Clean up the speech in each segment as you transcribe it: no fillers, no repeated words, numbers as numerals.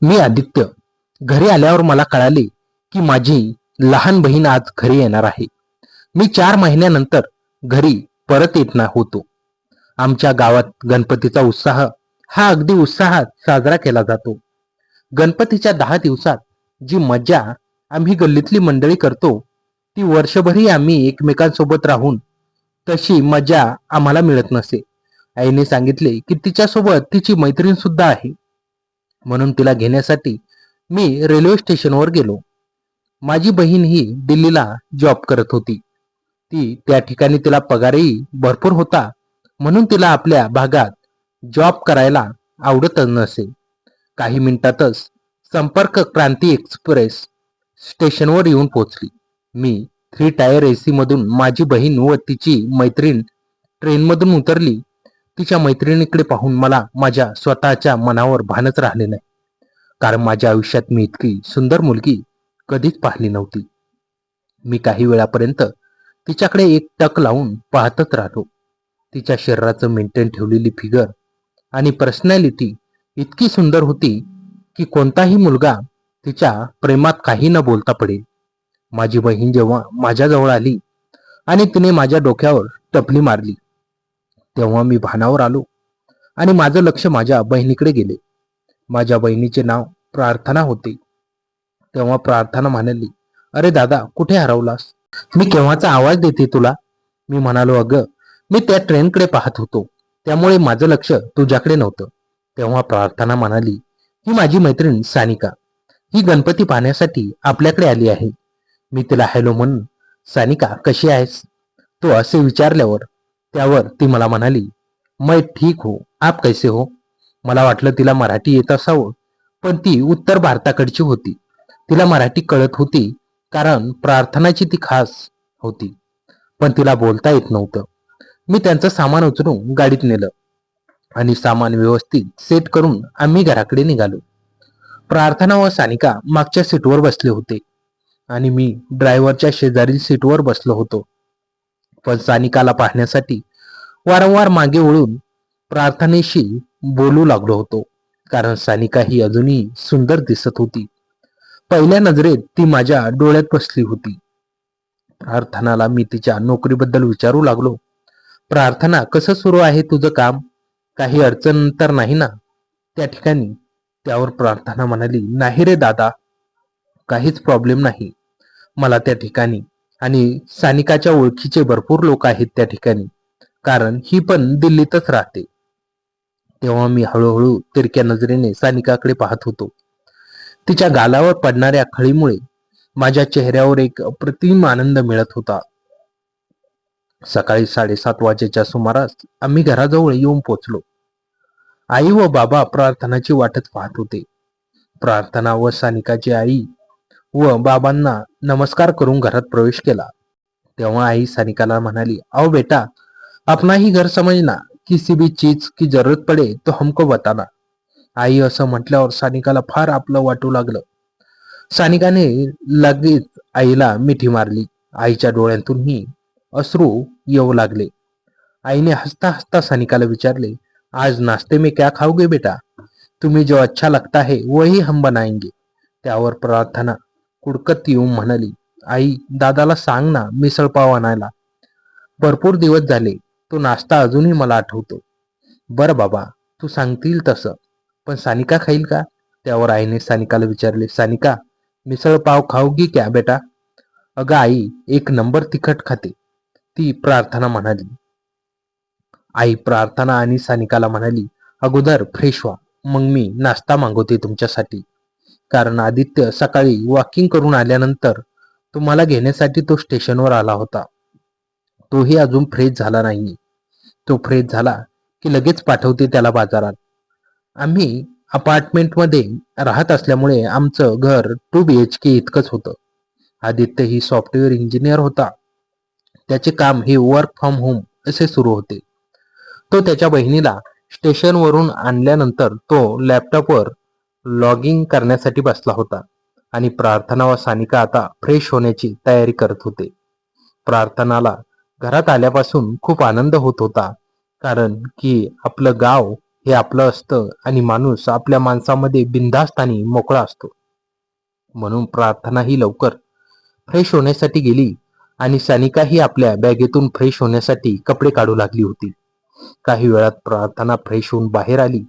मी आदित्य. घरी आल्यावर मला कळाले की माझी लहान बहीण आज घरी येणार आहे. मी 4 महिन्यानंतर घरी परत येत होतो. आमच्या गावात गणपतीचा उत्साह हा अगदी उत्साहात साजरा केला जातो. गणपतीच्या 10 दिवसात जी मज्जा आम्ही गल्लीतली मंडळी करतो ती वर्षभरही आम्ही एकमेकांसोबत राहून तशी मजा आम्हाला मिळत नसे. आईने सांगितले की तिच्यासोबत तिची मैत्रीण सुद्धा आहे, म्हणून तिला घेण्यासाठी मी रेल्वे स्टेशनवर गेलो. माझी बहीण ही दिल्लीला जॉब करत होती. त्या ठिकाणी तिला पगारही भरपूर होता, म्हणून तिला आपल्या भागात जॉब करायला आवडतच नसे. काही मिनिटातच संपर्क क्रांती एक्सप्रेस स्टेशनवर येऊन पोहोचली. मी 3 टायर AC मधून माझी बहीण व तिची मैत्रीण ट्रेनमधून उतरली. तिच्या मैत्रिणीकडे पाहून मला माझ्या स्वतःच्या मनावर भानच राहिले नाही, कारण माझ्या आयुष्यात मी इतकी सुंदर मुलगी कधीच पाहिली नव्हती. मी काही वेळापर्यंत तिच्याकडे एक टक लावून पाहतच राहिलो. तिच्या शरीराचं मेंटेन ठेवलेली फिगर आणि पर्सनॅलिटी इतकी सुंदर होती की कोणताही मुलगा तिच्या प्रेमात काही न बोलता पडेल. माझी बहीण जेव्हा माझ्याजवळ आली आणि तिने माझ्या डोक्यावर टपली मारली, तेव्हा मी भानावर आलो आणि माझं लक्ष माझ्या बहिणीकडे गेले. माझ्या बहिणीचे नाव प्रार्थना होते. तेव्हा प्रार्थना म्हणाली, अरे दादा, कुठे हरवलास? मी केव्हाचा आवाज देते तुला. मी म्हणालो, अगं मी त्या ट्रेनकडे पाहत होतो, त्यामुळे माझं लक्ष तुझ्याकडे नव्हतं. तेव्हा प्रार्थना म्हणाली, ही माझी मैत्रीण सानिका. ही गणपती पाहण्यासाठी आपल्याकडे आली आहे. मी तिला हॅलो म्हणून, सानिका कशी आहेस, तो असे विचारल्यावर त्यावर ती मला म्हणाली, मैं ठीक हो, आप कैसे हो. मला वाटलं तिला मराठी येत असावं, पण ती उत्तर भारताकडची होती. तिला मराठी कळत होती, कारण प्रार्थनाची ती खास होती, पण तिला बोलता येत नव्हतं. मी त्यांचं सामान उचलून गाडीत नेलं आणि सामान व्यवस्थित सेट करून आम्ही घराकडे निघालो. प्रार्थना व सानिका मागच्या सीटवर बसले होते आणि मी ड्रायव्हरच्या शेजारील सीटवर बसलो होतो. पण सानिकाला पाहण्यासाठी वारंवार मागे वळून प्रार्थनेशी बोलू लागलो होतो, कारण सानिका ही अजूनही सुंदर दिसत होती. पहिल्या नजरेत ती माझ्या डोळ्यात बसली होती. प्रार्थनाला मी तिच्या नोकरीबद्दल विचारू लागलो. प्रार्थना, कसं सुरू आहे तुझं काम? काही अडचण तर नाही ना त्या ठिकाणी? त्यावर प्रार्थना म्हणाली, नाही रे दादा, काहीच प्रॉब्लेम नाही मला त्या ठिकाणी, आणि सानिकाच्या ओळखीचे भरपूर लोक आहेत त्या ठिकाणी, कारण ही पण दिल्लीतच राहते. तेव्हा मी हळूहळू तिरक्या नजरेने सानिकाकडे पाहत होतो. तिच्या गालावर पडणाऱ्या खळीमुळे माझ्या चेहऱ्यावर एक अप्रतिम आनंद मिळत होता. सकाळी 7:30 वाजेच्या सुमारास आम्ही घराजवळ येऊन पोचलो. आई व बाबा प्रार्थनाची वाटच पाहत होते. प्रार्थना व सानिकाची आई व बाबांना नमस्कार करून घरात प्रवेश केला. तेव्हा आई सानिकाला म्हणाली, आओ बेटा, अपना ही घर समजना, किसी भी चीज की जरूरत पडे तो हमको बताना. आई असं म्हटल्यावर सानिकाला फार आपलं वाटू लागलं. सानिकाने लगेच आईला मिठी मारली. आईच्या डोळ्यातूनही अश्रू येऊ लागले. आईने हसता हसता सानिकाला विचारले, आज नाश्ते में क्या खाओगे बेटा? तुम्ही जो अच्छा लगता है वही हम बनाएंगे. त्यावर प्रार्थना कुडकत येऊन म्हणाली, आई, दादाला सांग ना मिसळ पाव आणायला. भरपूर दिवस झाले, तो नाश्ता अजूनही मला आठवतो. बरं बाबा, तू सांगतील तसं, पण सानिका खाईल का? त्यावर आईने सानिकाला विचारले, सानिका, मिसळ पाव खाओगी क्या बेटा? अगं आई, 1 नंबर तिखट खाते, ती प्रार्थना म्हणाली. आई प्रार्थना आणि सानिकाला म्हणाली, अगोदर फ्रेश व्हा, मग मी नाश्ता मागवते तुमच्यासाठी, कारण आदित्य सकाळी वॉकिंग करून आल्यानंतर तुम्हाला घेण्यासाठी तो स्टेशनवर आला होता. तोही अजून फ्रेश झाला नाही. तो फ्रेश झाला की लगेच पाठवते त्याला बाजारात. आम्ही अपार्टमेंटमध्ये राहत असल्यामुळे आमचं घर 2 BHK इतकंच होतं. आदित्य ही सॉफ्टवेअर इंजिनियर होता. त्याचे काम हे वर्क फ्रॉम होम असे सुरू होते. तो त्याच्या बहिणीला स्टेशनवरून आणल्यानंतर तो लॅपटॉपवर लॉगिंग करण्यासाठी बसला होता आणि प्रार्थना व सानिका आता फ्रेश होण्याची तयारी करत होते. प्रार्थनाला घरात आल्यापासून खूप आनंद होत होता, कारण की आपलं गाव हे आपलं असतं आणि माणूस आपल्या माणसामध्ये बिनधास्त आणि मोकळा असतो. म्हणून प्रार्थना ही लवकर फ्रेश होण्यासाठी गेली आणि सानिका ही आपल्या बॅगेतून फ्रेश होण्यासाठी कपडे काढू लागली होती. काही वेळात प्रार्थना फ्रेश होऊन बाहेर आली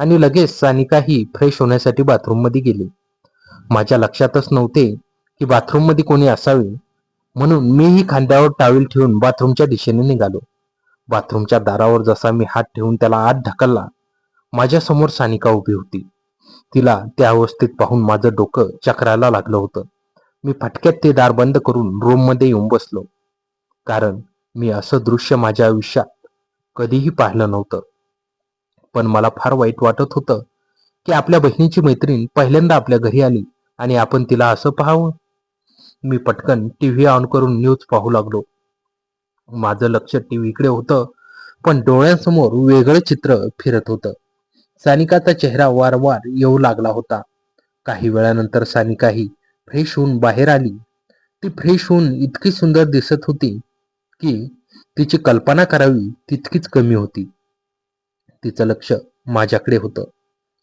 आणि लगेच सानिका ही फ्रेश होण्यासाठी बाथरूम मध्ये गेली. माझ्या लक्षातच नव्हते की बाथरूम मध्ये कोणी असावे, म्हणून मीही खांद्यावर टावेल ठेवून बाथरूमच्या दिशेने निघालो. बाथरूमच्या दारावर जसा मी हात ठेवून त्याला आत ढकलला, माझ्या समोर सानिका उभी होती. तिला त्या अवस्थेत पाहून माझं डोकं चक्रायला लागलं होतं. मी फटक्यात ते दार बंद करून रूम मध्ये येऊन बसलो, कारण मी असं दृश्य माझ्या आयुष्यात कधीही पाहिलं नव्हतं. पण मला फार वाईट वाटत होतं की आपल्या बहिणीची मैत्रीण पहिल्यांदा आपल्या घरी आली आणि आपण तिला असं पाहावं. मी पटकन टीव्ही ऑन करून न्यूज पाहू लागलो. माझं लक्ष टीव्हीकडे होतं, पण डोळ्यांसमोर वेगळं चित्र फिरत होतं. सानिकाचा चेहरा वारंवार येऊ लागला होता. काही वेळानंतर सानिका ही फ्रेश होऊन बाहेर आली. ती फ्रेश होऊन इतकी सुंदर दिसत होती की तिची कल्पना करावी तितकीच कमी होती. तिचं लक्ष माझ्याकडे होतं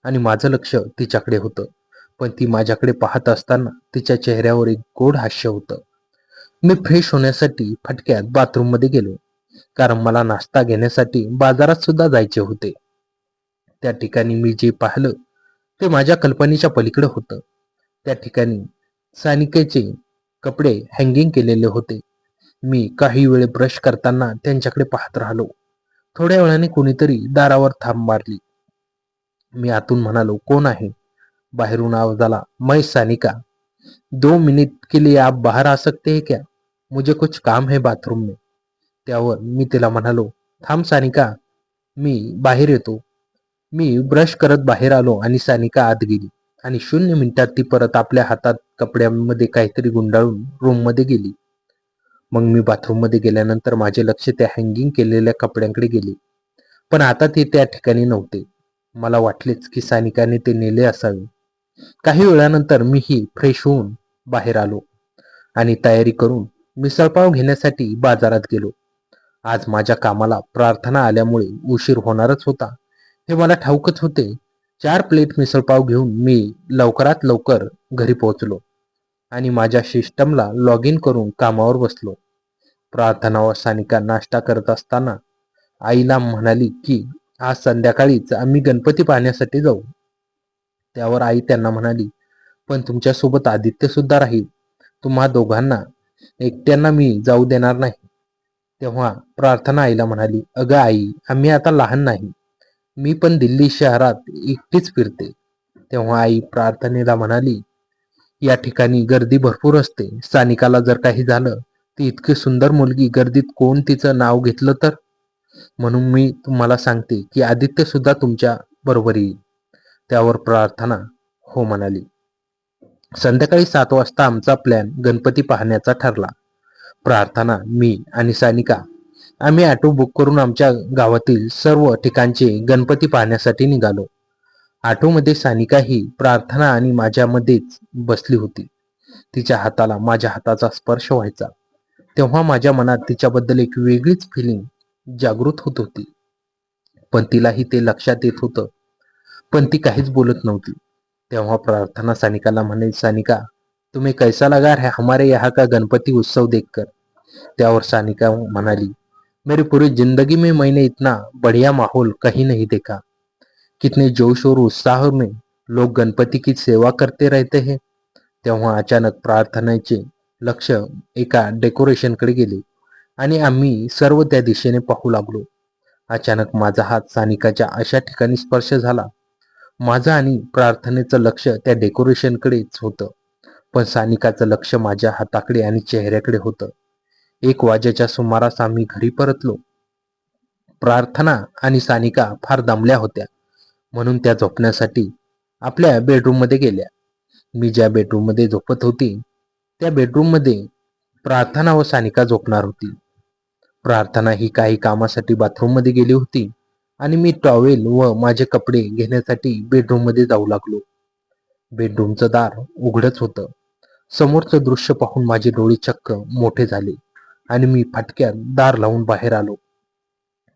आणि माझं लक्ष तिच्याकडे होतं, पण ती माझ्याकडे पाहत असताना तिच्या चेहऱ्यावर एक गोड हास्य होतं. मी फ्रेश होण्यासाठी फटक्यात बाथरूम मध्ये गेलो, कारण मला नाश्ता घेण्यासाठी बाजारात सुद्धा जायचे होते. त्या ठिकाणी मी जे पाहिलं ते माझ्या कल्पनेच्या पलीकडे होतं. त्या ठिकाणी सानिकेचे कपडे हँगिंग केलेले होते. मी काही वेळ ब्रश करताना त्यांच्याकडे पाहत राहिलो. थोड्या वेळाने कोणीतरी दारावर थांब मारली. मी आतून म्हणालो, कोण आहे? बाहेरून आवाज आला, मैं सानिका, 2 मिनट के लिए आप बाहर आ सकते हैं क्या? मुझे कुछ काम है बाथरूम में. त्यावर मी तिला म्हणालो, थांब सानिका, मी बाहेर येतो. मी ब्रश करत बाहेर आलो आणि सानिका आत गेली आणि 0 मिनिटात ती परत आपल्या हातात कपड्यांमध्ये काहीतरी गुंडाळून रूम मध्ये गेली. मग मी बाथरूम मध्ये गेल्यानंतर माझे लक्ष त्या हँगिंग केलेल्या कपड्यांकडे गेले, पण आता ते त्या ठिकाणी नव्हते. मला वाटलेच की सानिकाने ते नेले असावे. काही वेळानंतर मीही फ्रेश होऊन बाहेर आलो आणि तयारी करून मिसळपाव घेण्यासाठी बाजारात गेलो. आज माझ्या कामाला प्रार्थना आल्यामुळे उशीर होणारच होता, हे मला ठाऊकच होते. 4 प्लेट मिसळपाव घेऊन मी लवकरात लवकर घरी पोहोचलो आणि माझ्या सिस्टमला लॉग इन करून कामावर बसलो. प्रार्थना व सानिका नाश्ता करत असताना आईला म्हणाली की आज संध्याकाळीच आम्ही गणपती पाहण्यासाठी जाऊ. त्यावर आई त्यांना म्हणाली, पण तुमच्यासोबत आदित्य सुद्धा राहील. तुम्हा दोघांना एकट्यांना मी जाऊ देणार नाही. तेव्हा प्रार्थना आईला म्हणाली, अगं आई, आम्ही आता लहान नाही. मी पण दिल्ली शहरात एकटीच फिरते. तेव्हा आई प्रार्थनेला म्हणाली, या ठिकाणी गर्दी भरपूर असते. सानिकाला जर काही झालं, ती इतकी सुंदर मुलगी गर्दीत कोण तिचं नाव घेतलं तर? म्हणून मी तुम्हाला सांगते की आदित्य सुद्धा तुमच्या बरोबर येईल. त्यावर प्रार्थना हो म्हणाली. संध्याकाळी 7 वाजता आमचा प्लॅन गणपती पाहण्याचा ठरला. प्रार्थना, मी आणि सानिका आम्ही ऑटो बुक करून आमच्या गावातील सर्व ठिकाणचे गणपती पाहण्यासाठी निघालो. ऑटोमध्ये सानिका ही प्रार्थना आणि माझ्यामध्येच बसली होती. तिच्या हाताला माझ्या हाताचा स्पर्श व्हायचा. तेव्हा माझ्या मनात तिच्याबद्दल एक वेगळीच फिलिंग जागृत होत होती. पण तिलाही ते लक्षात येत होतं, पण ती काहीच बोलत नव्हती. तेव्हा प्रार्थना सानिकाला म्हणे, सानिका, तुम्हें कैसा लगा है हमारे यहाँ का गणपति उत्सव देखकर? त्यावर सानिका म्हणाली, मेरी पूरी जिंदगी में मैंने इतना बढ़िया माहौल कहीं नहीं देखा. कितने जोश और उत्साह में लोग गणपति की सेवा करते रहते हैं. तेव्हा अचानक प्रार्थनेचे लक्ष एका डेकोरेशनकडे गेले आणि आम्ही सर्व त्या दिशेने पाहू लागलो. अचानक माझा हात सानिकाच्या अशा ठिकाणी स्पर्श झाला. माझं आणि प्रार्थनेचं लक्ष त्या डेकोरेशनकडेच होतं, पण सानिकाचं लक्ष माझ्या हाताकडे आणि चेहऱ्याकडे होतं. 1 वाजेच्या सुमारास आम्ही घरी परतलो. प्रार्थना आणि सानिका फार दमल्या होत्या, म्हणून त्या झोपण्यासाठी आपल्या बेडरूम मध्ये गेल्या. मी ज्या बेडरूम मध्ये झोपत होती त्या बेडरूम मध्ये प्रार्थना व सानिका झोपणार होती. प्रार्थना ही काही कामासाठी बाथरूम मध्ये गेली होती आणि मी टॉवेल व माझे कपडे घेण्यासाठी बेडरूम मध्ये जाऊ लागलो. बेडरूमचं दार उघडच होतं. समोरचं दृश्य पाहून माझे डोळे चक्क मोठे झाले आणि मी फटक्यात दार लावून बाहेर आलो,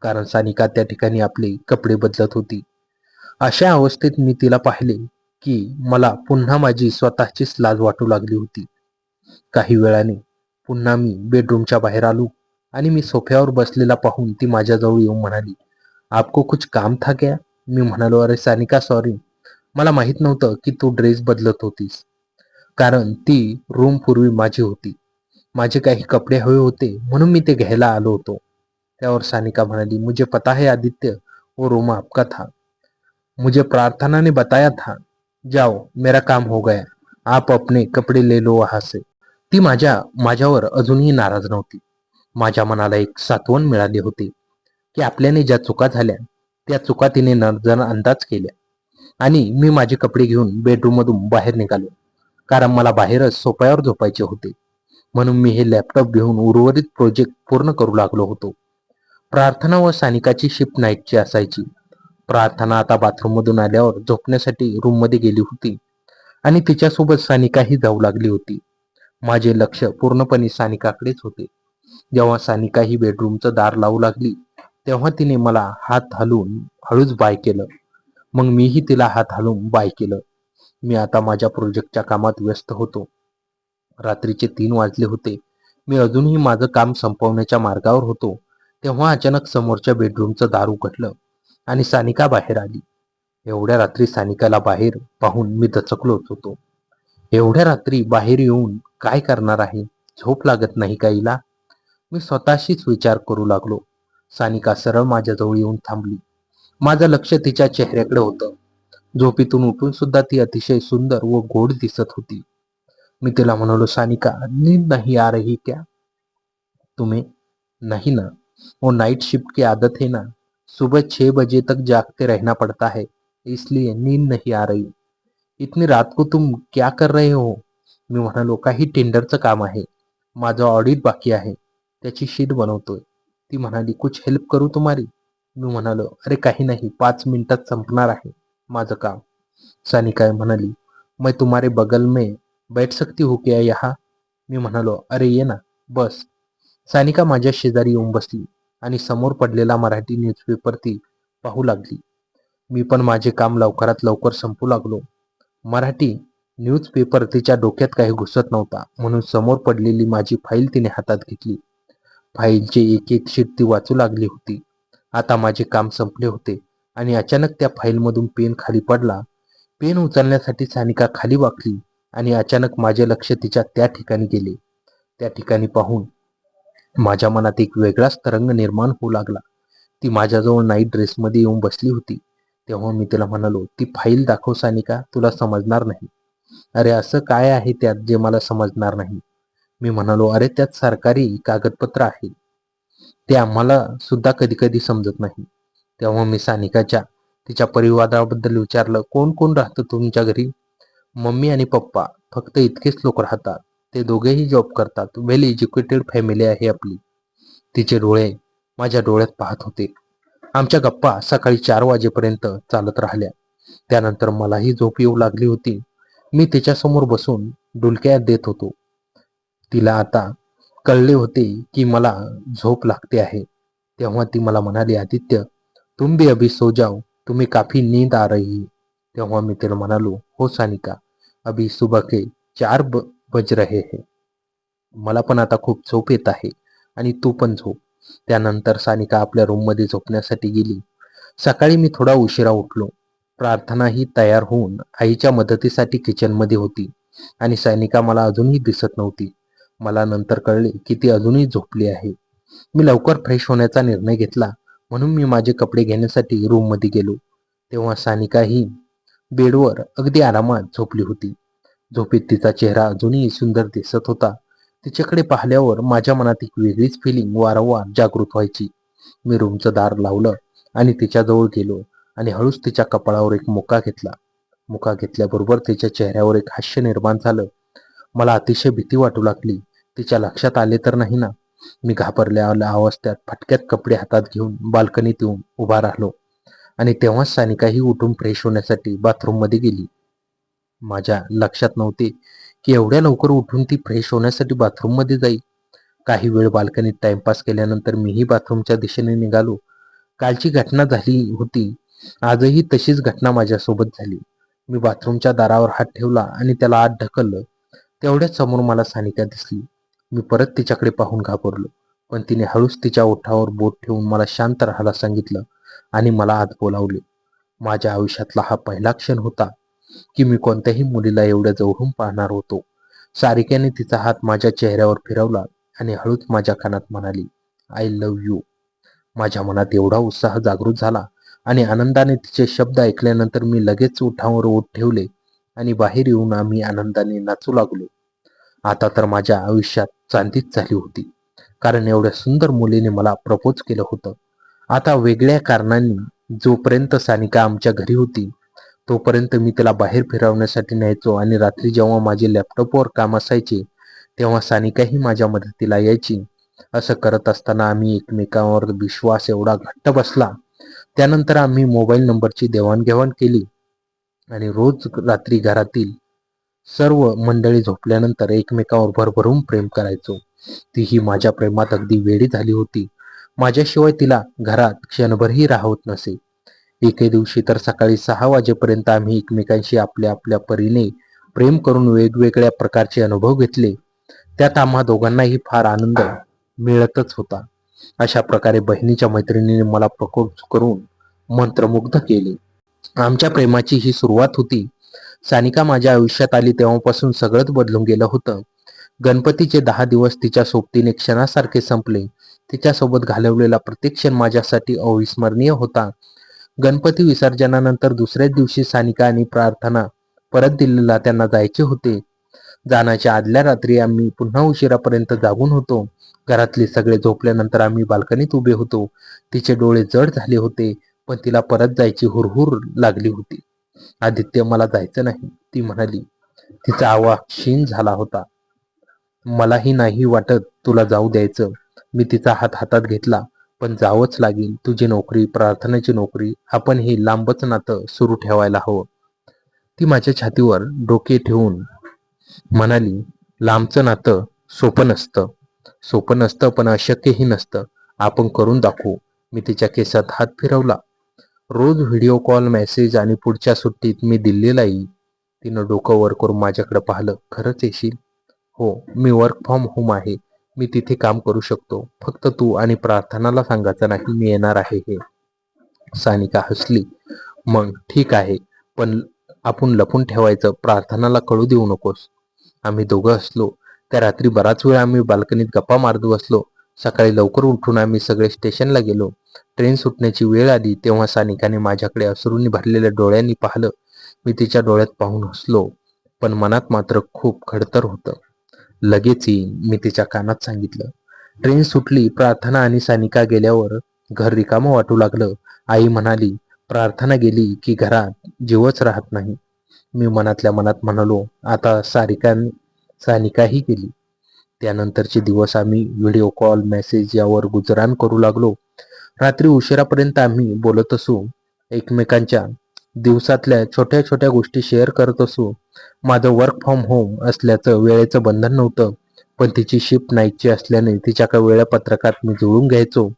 कारण सानिका त्या ठिकाणी आपले कपडे बदलत होती. अशा अवस्थेत मी तिला पाहिले की मला पुन्हा माझी स्वतःचीच लाज वाटू लागली होती. काही वेळाने पुन्हा मी बेडरूमच्या बाहेर आलो आणि मी सोफ्यावर बसलेला पाहून ती माझ्याजवळ येऊन म्हणाली, आपको कुछ काम था क्या? मी म्हणालो, अरे सानिका सॉरी, मला माहित नव्हतं की तू ड्रेस बदलत होतीस. कारण ती रूम पूर्वी माझी होती. माझे काही कपडे हवे होते म्हणून मी ते घ्यायला आलो होतो. त्यावर सानिका म्हणाली, मुझे पता है आदित्य, वो रूम आपका था. मुझे प्रार्थना ने बताया था. जाओ, मेरा काम हो गया. आप अपने कपडे ले लो वहां से. ती माझ्यावर अजूनही नाराज नव्हती. माझ्या मनाला एक सात्वन मिळाले होते की आपल्याने ज्या चुका झाल्या त्या चुका तिने नजरअंदाज केल्या. आणि मी माझे कपडे घेऊन बेडरूम मधून बाहेर निघालो, कारण मला बाहेरच सोफ्यावर झोपायचे होते. म्हणून मी हे लॅपटॉप घेऊन उर्वरित प्रोजेक्ट पूर्ण करू लागलो होतो. प्रार्थना व सानिकाची शिफ्ट नाईटची असायची. प्रार्थना आता बाथरूम मधून आल्यावर झोपण्यासाठी रूम मध्ये गेली होती आणि तिच्यासोबत सानिकाही जाऊ लागली होती. माझे लक्ष पूर्णपणे सानिकाकडेच होते. जेव्हा सानिका ही बेडरूमचं दार लावू लागली तेव्हा तिने मला हात हलवून हळूच बाय केलं. मग मीही तिला हात हलवून बाय केलं. मी आता माझ्या प्रोजेक्टच्या कामात व्यस्त होतो. रात्रीचे 3 वाजले होते. मी अजूनही माझं काम संपवण्याच्या मार्गावर होतो तेव्हा अचानक समोरच्या बेडरूमचं दार उघडलं आणि सानिका बाहेर आली. एवढ्या रात्री सानिकाला बाहेर पाहून मी दचकलोच होतो. एवढ्या रात्री बाहेर येऊन काय करणार आहे? झोप लागत नाही का हिला? मी स्वतःशीच विचार करू लागलो. सानिका सरळ माझ्याजवळ येऊन थांबली. माझं लक्ष तिच्या चेहऱ्याकडे होतं. झोपेतून उठून सुद्धा ती अतिशय सुंदर व गोड दिसत होती. मी तिला म्हणालो, सानिका, नींद नहीं आ रही क्या? तुम्हें? नहीं ना, वो नाइट शिफ्ट की आदत है ना, सुबह 6 बजे तक जागते रहना पड़ता है, इसलिए नींद नहीं आ रही. इतनी रात को तुम क्या कर रहे हो? मी म्हणालो, काही टेंडरचं काम आहे, माझं ऑडिट बाकी आहे, त्याची शीट बनवतोय. ती म्हणाली, कुछ हेल्प करू तुम्हारी? मी म्हणालो, अरे काही नाही, 5 मिनिटात संपणार आहे माझं काम. सानिका म्हणाली, मैं तुम्हारे बगल में बैठ सकती हूँ क्या यहाँ? मी म्हणालो, अरे ये ना, बस. सानिका माझ्या शेजारी येऊन बसली आणि समोर पडलेला मराठी न्यूजपेपर ती पाहू लागली. मी पण माझे काम लवकरात लवकर संपू लागलो. मराठी न्यूजपेपर तिच्या डोक्यात काही घुसत नव्हता, म्हणून समोर पडलेली माझी फाईल तिने हातात घेतली. फाईलचे एक एक शीट ती वाचू लागली होती. आता माझे काम संपले होते आणि अचानक त्या फाईलमधून पेन खाली पडला. पेन उचलण्यासाठी सानिका खाली वाकली आणि अचानक माझे लक्ष तिच्या त्या ठिकाणी गेले. त्या ठिकाणी पाहून माझ्या मनात एक वेगळाच तरंग निर्माण होऊ लागला. ती माझ्याजवळ नाईट ड्रेसमध्ये येऊन बसली होती. तेव्हा मी तिला म्हणालो, ती फाईल दाखव सानिका, तुला समजणार नाही. अरे असं काय आहे त्यात जे मला समजणार नाही? मी म्हणालो, अरे त्यात सरकारी कागदपत्र आहे, ते आम्हाला सुद्धा कधी कधी समजत नाही. तेव्हा मी सानिकाच्या तिच्या परिवाराबद्दल विचारलं, कोण कोण राहतं तुमच्या घरी? मम्मी आणि पप्पा, फक्त इतकेच लोक राहतात. ते दोघेही जॉब करतात. वेल एज्युकेटेड फॅमिली आहे आपली. तिचे डोळे माझ्या डोळ्यात पाहत होते. आमच्या गप्पा सकाळी 4 वाजेपर्यंत चालत राहिल्या. त्यानंतर मलाही झोप येऊ लागली होती. मी तिच्यासमोर बसून डुलक्या देत होतो. तिला आता कळले होते की मला झोप लागते आहे. तेव्हा ती मला म्हणाली, आदित्य, तुम भी अभी सो जाओ, तुम्हें काफी नींद आ रही है. तेव्हा मी तिला म्हणालो, हो सानिका, अभी सुबह के 4 बज रहे हैं. मला पण आता खूप झोप येत आहे आणि तू पण झोप. त्यानंतर सानिका आपल्या रूममध्ये झोपण्यासाठी गेली. सकाळी मी थोडा उशिरा उठलो. प्रार्थना ही तयार होऊन आईच्या मदतीसाठी किचनमध्ये होती आणि सानिका मला अजूनही दिसत नव्हती. मला नंतर कळले की ती अजूनही झोपली आहे. मी लवकर फ्रेश होण्याचा निर्णय घेतला, म्हणून मी माझे कपडे घेण्यासाठी रूममध्ये गेलो. तेव्हा सानिका ही बेडवर अगदी आरामात झोपली होती. झोपेत तिचा चेहरा अजूनही सुंदर दिसत होता. तिच्याकडे पाहिल्यावर माझ्या मनात एक वेगळीच फिलिंग वारंवार जागृत व्हायची. मी रूमचं दार लावलं आणि तिच्याजवळ गेलो आणि हळूच तिच्या कपाळावर एक मुका घेतला. मुका घेतल्याबरोबर तिच्या चेहऱ्यावर एक हास्य निर्माण झालं. मला अतिशय भीती वाटू लागली. तिच्या लक्षात आले तर नाही ना? मी घाबरल्या अवस्थेत फटक्यात कपडे हातात घेऊन बाल्कनीत येऊन उभा राहिलो आणि तेव्हाच सानिका ही उठून फ्रेश होण्यासाठी बाथरूम मध्ये गेली. माझ्या लक्षात नव्हते की एवढ्या लवकर उठून ती फ्रेश होण्यासाठी बाथरूम मध्ये जाईल. काही वेळ बाल्कनीत टाइमपास केल्यानंतर मीही बाथरूमच्या दिशेने निघालो. कालची घटना झाली होती आजही तशीच घटना माझ्यासोबत झाली. मी बाथरूमच्या दारावर हात ठेवला आणि त्याला आत ढकललं. तेवढ्याच समोर मला सानिका दिसली. मी परत तिच्याकडे पाहून घाबरलो, पण तिने हळूच तिच्या ओठावर बोट ठेवून मला शांत राहायला सांगितलं आणि मला आत बोलावले. माझ्या आयुष्यातला हा पहिला क्षण होता की मी कोणत्याही मुलीला एवढ्या जवळून पाहणार होतो. सारिकाने तिचा हात माझ्या चेहऱ्यावर फिरवला आणि हळूच माझ्या कानात म्हणाली, आय लव्ह यू. माझ्या मनात एवढा उत्साह जागृत झाला आणि आनंदाने तिचे शब्द ऐकल्यानंतर मी लगेच ओठावर ओठ ठेवले आणि बाहेर येऊन आम्ही आनंदाने नाचू लागलो. आता तर माझ्या आयुष्यात चांदीच झाली होती, कारण एवढ्या सुंदर मुलीने मला प्रपोज केलं होतं. आता वेगळ्या कारणांनी जोपर्यंत सानिका आमच्या घरी होती तोपर्यंत मी तिला बाहेर फिरवण्यासाठी न्यायचो आणि रात्री जेव्हा माझे लॅपटॉपवर काम असायचे तेव्हा सानिकाही माझ्या मदतीला यायची. असं करत असताना आम्ही एकमेकांवर विश्वास एवढा घट्ट बसला. त्यानंतर आम्ही मोबाईल नंबरची देवाणघेवाण केली आणि रोज रात्री घरातील सर्व मंडळी झोपल्यानंतर एकमेकांवर भरभरून प्रेम करायचो. तीही माझ्या प्रेमात अगदी वेडी झाली होती. माझ्याशिवाय तिला घरात क्षणभरही राहत नसे. एके दिवशी तर सकाळी 6 वाजेपर्यंत आम्ही एकमेकांशी आपल्या आपल्या परीने प्रेम करून वेगवेगळ्या प्रकारचे अनुभव घेतले. त्यात आम्हा दोघांनाही फार आनंद मिळतच होता. अशा प्रकारे बहिणीच्या मैत्रिणीने मला प्रपोज करून मंत्रमुग्ध केले. आमच्या प्रेमाची ही सुरुवात होती. सानिका माझ्या आयुष्यात आली तेव्हापासून सगळंच बदलून गेलं होतं. गणपतीचे 10 दिवस तिच्या सोबतीने क्षणासारखे संपले. तिच्यासोबत घालवलेला प्रत्येक क्षण माझ्यासाठी अविस्मरणीय होता. गणपती विसर्जनानंतर दुसऱ्याच दिवशी सानिका आणि प्रार्थना परत दिल्लीला त्यांना जायचे होते. जाण्याच्या आदल्या रात्री आम्ही पुन्हा उशिरापर्यंत जागून होतो. घरातले सगळे झोपल्यानंतर आम्ही बाल्कनीत उभे होतो. तिचे डोळे जड झाले होते, पण तिला परत जायची हुरहुर लागली होती. आदित्य, मला जायचं नाही, ती म्हणाली. तिचा आवाज क्षीण झाला होता. मलाही नाही वाटत तुला जाऊ द्यायचं. मी तिचा हात हातात घेतला. पण जावंच लागेल. तुझी नोकरी, प्रार्थनेची नोकरी, आपण हे लांबच नातं सुरू ठेवायला हवं. ती माझ्या छातीवर डोके ठेवून म्हणाली, लांबचं नातं सोपं नसतं पण अशक्यही नसतं. आपण करून दाखवू. मी तिच्या केसात हात फिरवला. रोज व्हिडिओ कॉल, मेसेज आणि पुढच्या सुट्टीत मी दिल्लीला येईल. तिनं डोकं वर करून माझ्याकडे पाहिलं. खरंच येशील? हो, मी वर्क फ्रॉम होम आहे. मी तिथे काम करू शकतो. फक्त तू आणि प्रार्थनाला सांगायचं नाही मी येणार आहे हे. सानिका हसली. मग ठीक आहे, पण आपण लपून ठेवायचं. प्रार्थनाला कळू देऊ नकोस. आम्ही दोघं हसलो. त्या रात्री बराच वेळ आम्ही बाल्कनीत गप्पा मारत बसलो. सकाळी लवकर उठून आम्ही सगळे स्टेशनला गेलो. ट्रेन सुटण्याची वेळ आली तेव्हा सानिकाने माझ्याकडे अश्रूंनी भरलेल्या डोळ्यांनी पाहिलं. मी तिच्या डोळ्यात पाहून हसलो, पण मनात मात्र खूप खडतर होतं. लगेच येईन, मी तिच्या कानात सांगितलं. ट्रेन सुटली. प्रार्थना आणि सानिका गेल्यावर घर रिकामं वाटू लागलं. आई म्हणाली, प्रार्थना गेली की घरात जीवच राहत नाही. मी मनातल्या मनात म्हणालो, आता सानिकाही गेली. त्यानंतरचे दिवस आम्ही व्हिडिओ कॉल, मेसेज यावर गुजराण करू लागलो. रात्री उशिरापर्यंत आम्ही बोलत असू. एकमेकांच्या दिवसातल्या छोट्या छोट्या गोष्टी शेअर करत असू. माझं वर्क फ्रॉम होम असल्याचं वेळेचं बंधन नव्हतं, पण तिची शिफ्ट नाईटची असल्याने तिच्याकडे वेळापत्रकात मी जुळून घ्यायचो.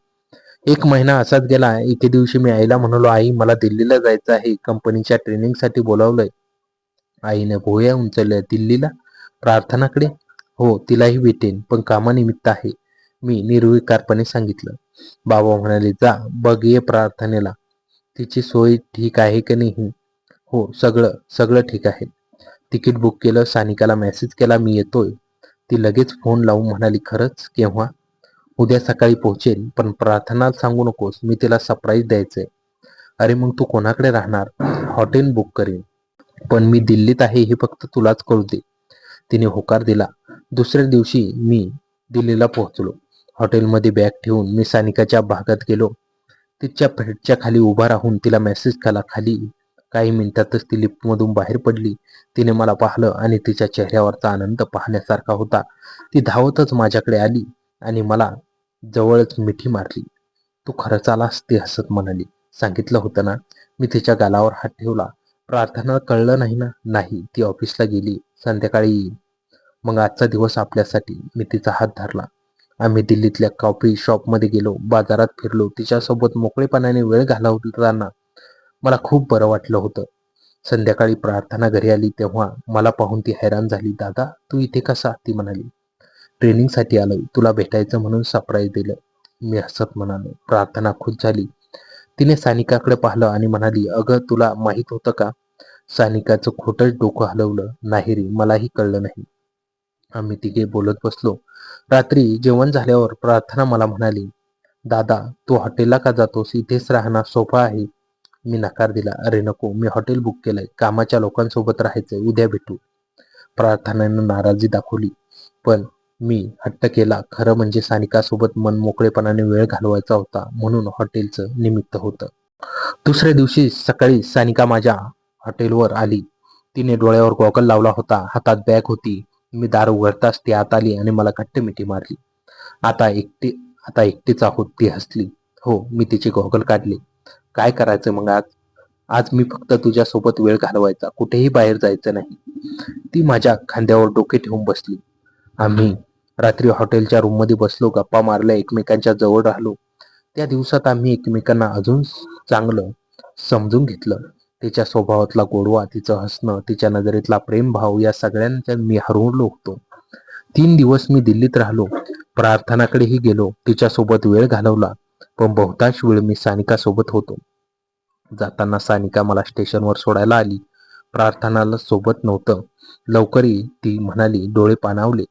1 महिना असाच गेला. एके दिवशी मी आईला म्हणालो, आई, मला दिल्लीला जायचं आहे. कंपनीच्या ट्रेनिंगसाठी बोलावलंय. आईने भुवया उंचवल्या. दिल्लीला? प्रार्थनाकडे? हो, तिलाही भेटेन, पण कामानिमित्त आहे, मी निर्विकारपणे सांगितलं. बाबा म्हणाले, जा बघ ये प्रार्थनेला. तिची सोय ठीक आहे की नाही? हो, सगळं ठीक आहे. तिकीट बुक केलं. सानिकाला मेसेज केला, मी येतोय. ती लगेच फोन लावून म्हणाली, खरंच? केव्हा? उद्या सकाळी पोहोचेल, पण प्रार्थनाला सांगू नकोस, मी तिला सरप्राईज द्यायचंय. अरे मग तू कोणाकडे राहणार? हॉटेल बुक करेन, पण मी दिल्लीत आहे हे फक्त तुलाच कळू दे. तिने होकार दिला. दुसऱ्या दिवशी मी दिल्लीला पोहोचलो. हॉटेलमध्ये बॅग ठेवून मी सानिकाच्या भागात गेलो. तिच्या फ्लॅटच्या खाली उभा राहून तिला मेसेज केला. खाली काही मिनिटातच ती लिफ्टमधून बाहेर पडली. तिने मला पाहिलं आणि तिच्या चेहऱ्यावरचा आनंद पाहण्यासारखा होता. ती धावतच माझ्याकडे आली आणि मला जवळच मिठी मारली. तू खरंच आलास? ती हसत म्हणाली. सांगितलं होतं ना. मी तिच्या गालावर हात ठेवला. प्रार्थना कळलं नाही ना? नाही, ती ऑफिसला गेली, संध्याकाळी येईल. मग आजचा दिवस आपल्यासाठी. मी तिचा हात धरला. आम्ही दिल्लीतल्या कॉफी शॉपमध्ये गेलो. बाजारात फिरलो. तिच्यासोबत मोकळेपणाने वेळ घालवताना मला खूप बरं वाटलं होतं. संध्याकाळी प्रार्थना घरी आली तेव्हा मला पाहून ती हैराण झाली. दादा, तू इथे कसा? ती म्हणाली. ट्रेनिंगसाठी आलोय, तुला भेटायचं म्हणून सरप्राईज दिलं. मी हसत म्हणालो. प्रार्थना खुश झाली. तिने सानिकाकडे पाहिलं आणि म्हणाली, अगं तुला माहित होतं का? सानिकाचं खोटंच डोकं हलवलं. नाही रे, मलाही कळलं नाही. आम्ही तिघे बोलत बसलो. रात्री जेवण झाल्यावर प्रार्थना मला म्हणाली, दादा, तू हॉटेलला का जातोस? इथेच राहणार, सोफा आहे. मी नकार दिला. अरे नको, मी हॉटेल बुक केलंय, कामाच्या लोकांसोबत राहायचंय, उद्या भेटू. प्रार्थनेनं नाराजी दाखवली, पण मी हट्ट केला. खरं म्हणजे सानिकासोबत मनमोकळेपणाने वेळ घालवायचा होता, म्हणून हॉटेलचं निमित्त होतं. दुसऱ्या दिवशी सकाळी सानिका माझ्या हॉटेलवर आली. तिने डोळ्यावर गॉगल लावला होता, हातात बॅग होती. मी दार उघडताच ती आत आली आणि मला घट्ट मिठी मारली. आता एकटी आता एकटीच आहोत, ती हसली. हो, मी तिचे गॉगल काढले. काय करायचं मग आज? आज मी फक्त तुझ्यासोबत वेळ घालवायचा, कुठेही बाहेर जायचं नाही. ती माझ्या खांद्यावर डोके ठेवून बसली. आम्ही रात्री हॉटेलच्या रूममध्ये बसलो, गप्पा मारल्या, एकमेकांच्या जवळ राहिलो. त्या दिवसात आम्ही एकमेकांना अजून चांगलं समजून घेतलं. तिच्या स्वभावातला गोडवा, तिचं हसणं, तिच्या नजरेतला प्रेमभाव या सगळ्यांच्या मी हरवलो होतो. 3 दिवस मी दिल्लीत राहिलो. प्रार्थनाकडेही गेलो, तिच्यासोबत वेळ घालवला, पण बहुतांश वेळ मी सानिकासोबत होतो. जाताना सानिका मला स्टेशनवर सोडायला आली. प्रार्थनाला सोबत नव्हतं. लवकर ये, ती म्हणाली. डोळे पाणावले.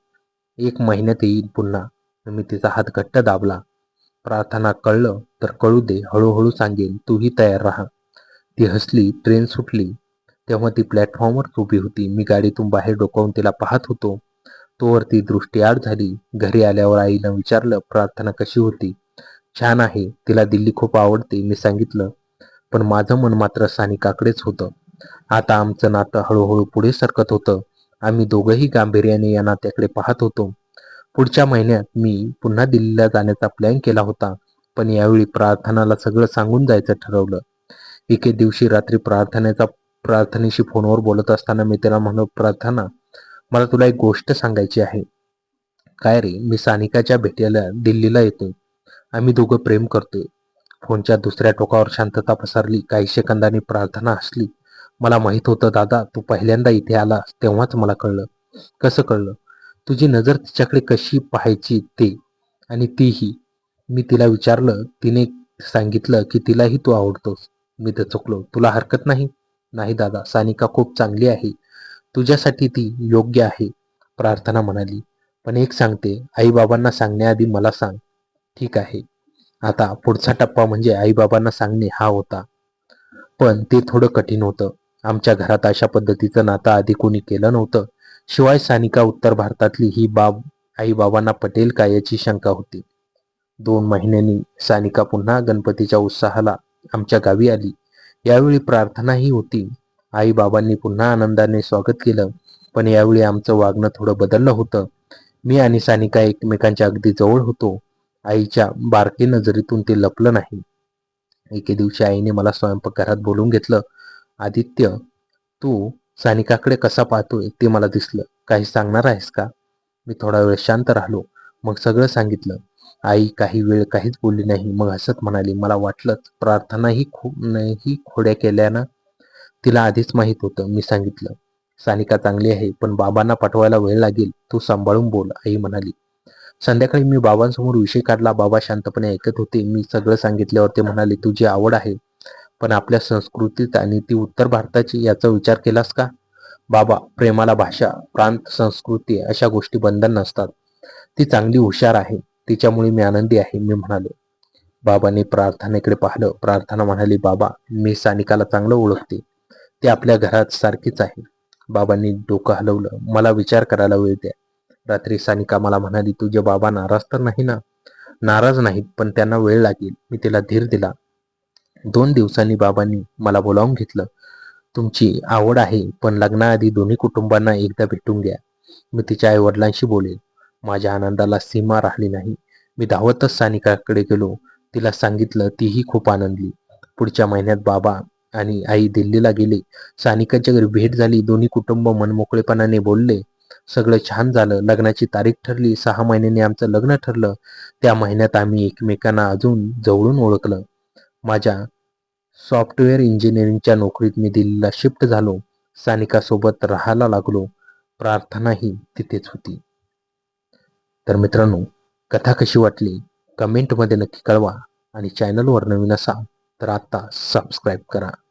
1 महिन्यात येईल पुन्हा. मी तिचा हात घट्ट दाबला. प्रार्थना, कळलं तर कळू दे, हळूहळू सांगेन, तूही तयार राहा. ती हसली. ट्रेन सुटली तेव्हा ती प्लॅटफॉर्मवर उभी होती. मी गाडीतून बाहेर डोकावून तिला पाहत होतो. तोवर ती दृष्टीआड झाली. घरी आल्यावर आईनं विचारलं, प्रार्थना कशी होती? छान आहे, तिला दिल्ली खूप आवडते, मी सांगितलं. पण माझं मन मात्र सानिकाकडेच होतं. आता आमचं नातं हळूहळू पुढे सरकत होतं. आम्ही दोघंही गांभीर्याने या नात्याकडे पाहत होतो. पुढच्या महिन्यात मी पुन्हा दिल्लीला जाण्याचा प्लॅन केला होता, पण यावेळी प्रार्थनाला सगळं सांगून जायचं ठरवलं. एके दिवशी रात्री प्रार्थनेशी फोनवर बोलत असताना मी तिला म्हणलो, प्रार्थना, मला तुला एक गोष्ट सांगायची आहे. काय रे? मी सानिकाच्या भेटीला दिल्लीला येतोय. आम्ही दोघं प्रेम करतोय. फोनच्या दुसऱ्या टोकावर शांतता पसरली. काही सेकंदांनी प्रार्थना हसली. मला माहित होतं दादा, तू पहिल्यांदा इथे आलास तेव्हाच मला कळलं. कसं कळलं? तुझी नजर तिच्याकडे कशी पाहायची ते, आणि तीही. मी तिला विचारलं. तिने सांगितलं की तिलाही तू आवडतोस. मी दचकलो. तुला हरकत नाही? नाही दादा, सानिका खूप चांगली आहे. तुझ्यासाठी ती योग्य आहे, प्रार्थना म्हणाली. पण एक सांगते, आई बाबांना सांगण्याआधी मला सांग. ठीक आहे. आता पुढचा टप्पा म्हणजे आई बाबांना सांगणे हा होता. पण ते थोडं कठीण होतं. आमच्या घरात अशा पद्धतीचं नातं आधी कोणी केलं नव्हतं. शिवाय सानिका उत्तर भारतातली ही बाब आई बाबांना पटेल का याची शंका होती. 2 महिन्यांनी सानिका पुन्हा गणपतीच्या उत्साहाला आमच्या गावी आली. यावेळी प्रार्थनाही होती. आई बाबांनी पुन्हा आनंदाने स्वागत केलं. पण यावेळी आमचं वागणं थोडं बदललं होतं. मी आणि सानिका एकमेकांच्या अगदी जवळ होतो. आईच्या बारकी नजरेतून ते लपलं नाही. एके दिवशी आईने मला स्वयंपाकघरात बोलवून घेतलं. आदित्य, तू सानिकाकडे कसा पाहतोय ते मला दिसलं. काही सांगणार आहेस का? मी थोडा वेळ शांत राहिलो. मग सगळं सांगितलं. आई काही वेळ काहीच बोलली नाही. मग हसत म्हणाली, मला वाटलंच. प्रार्थना ही खोड्या केल्यानं तिला आधीच माहित होतं. मी सांगितलं, सानिका चांगली आहे, पण बाबांना पाठवायला वेळ लागेल. तू सांभाळून बोल, आई म्हणाली. संध्याकाळी मी बाबांसमोर विषय काढला. बाबा शांतपणे ऐकत होते. मी सगळं सांगितल्यावर ते म्हणाले, तुझी आवड आहे, पण आपल्या संस्कृतीत आणि ती उत्तर भारताची याचा विचार केलास का? बाबा, प्रेमाला भाषा, प्रांत, संस्कृती अशा गोष्टी बंधन नसतात. ती चांगली हुशार आहे, तिच्यामुळे मी आनंदी आहे, मी म्हणालो. बाबांनी प्रार्थनेकडे पाहिलं. प्रार्थना म्हणाली, बाबा, मी सानिकाला चांगलं ओळखते. ती आपल्या घरात सारखीच आहे. बाबांनी डोकं हलवलं. मला विचार करायला वेळ द्या. रात्री सानिका मला म्हणाली, तुझे बाबा नाराज तर नाही ना? नाराज नाहीत, पण त्यांना वेळ लागेल. मी तिला धीर दिला. 2 दिवसांनी बाबांनी मला बोलावून घेतलं. तुमची आवड आहे, पण लग्नाआधी दोन्ही कुटुंबांना एकदा भेटून घ्या. मी तिच्या आई वडिलांशी बोलेन. माझ्या आनंदाला सीमा राहिली नाही. मी धावतच सानिकाकडे गेलो. तिला सांगितलं. तीही खूप आनंदली. पुढच्या महिन्यात बाबा आणि आई दिल्लीला गेले. सानिकाच्या घरी भेट झाली. दोन्ही कुटुंब मनमोकळेपणाने बोलले. सगळं छान झालं. लग्नाची तारीख ठरली. 6 महिन्यांनी आमचं लग्न ठरलं. त्या महिन्यात आम्ही एकमेकांना अजून जवळून ओळखलं. माझ्या सॉफ्टवेअर इंजिनिअरिंगच्या नोकरीत मी दिल्लीला शिफ्ट झालो. सानिकासोबत राहायला लागलो. प्रार्थनाही तिथेच होती. तर मित्रांनो, कथा कशी वाटली कमेंटमध्ये नक्की कळवा आणि चॅनलवर नवीन असाल तर आता सबस्क्राईब करा.